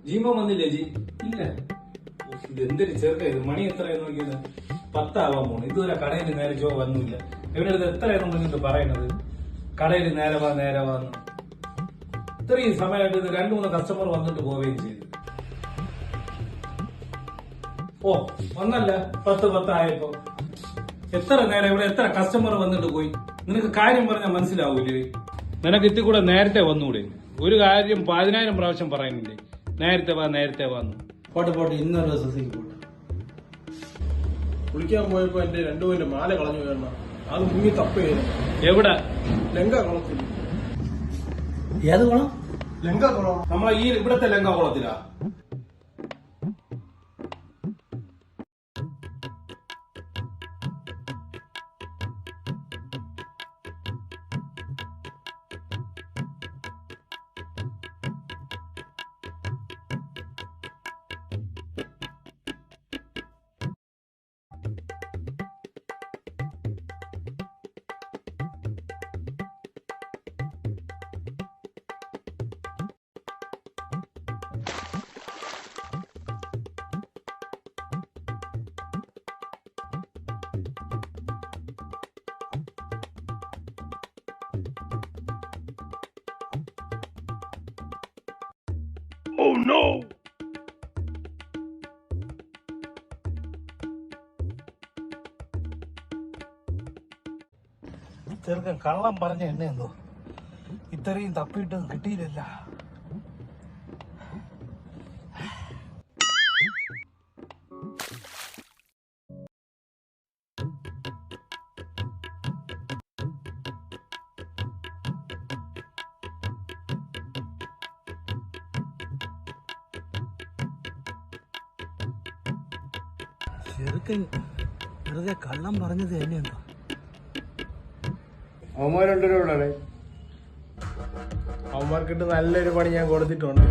ജീമോ വന്നില്ലേ ജി? ഇല്ല. ഇത് എന്തൊരു ചെറുക്ക ഇത്. മണി എത്രയാന്ന് നോക്കിയത്? 10 ആവാൻ പോണു. ഇതുവരെ കടയിൽ നേരെ ജോ വന്നില്ല. ഇവിടെ അടുത്ത് എത്രയാണെന്ന് പറഞ്ഞിട്ട് പറയണത്? കടയിൽ നേരെ വാന്ന്. ഇത്രയും സമയമായിട്ട് ഇത് 2-3 കസ്റ്റമർ വന്നിട്ട് പോവുകയും ചെയ്തു. ഓ വന്നല്ല 10 ആയപ്പോ. എത്ര നേരം ഇവിടെ എത്ര കസ്റ്റമർ വന്നിട്ട് പോയി? നിനക്ക് കാര്യം പറഞ്ഞാൽ മനസ്സിലാവൂലേ? നിനക്ക് ഇത്തി കൂടെ നേരത്തെ വന്നൂടെ? ഒരു കാര്യം 10,000 പ്രാവശ്യം പറയുന്നില്ലേ? നേരത്തെ വന്നു. പോട്ടെ ഇന്നൊരു ദിവസത്തേക്ക് പോട്ടെ. കുളിക്കാൻ പോയപ്പോ എന്റെ 2 പവന്റെ മാല കളഞ്ഞു വേണ്ട. അത് മുങ്ങി തപ്പയായിരുന്നു. എവിടെ? ലങ്ക കുളത്തിൽ. ഏത് കുളം? ലങ്ക കുളം. നമ്മളെ ഈ ഇവിടത്തെ ലങ്ക കുളത്തിലാ? Oh no! ചെറുക്കൻ കള്ളം പറഞ്ഞ എന്നെന്തോ ഇത്രയും തപ്പിയിട്ട് കിട്ടിയില്ലല്ല. ചെറുക്കൻ വെറുതെ കള്ളം പറഞ്ഞത് എന്നെന്തോ. അവന്മാരുണ്ടോടെ അവന്മാർക്കിട്ട് നല്ലൊരു പണി ഞാൻ കൊടുത്തിട്ടുണ്ട്.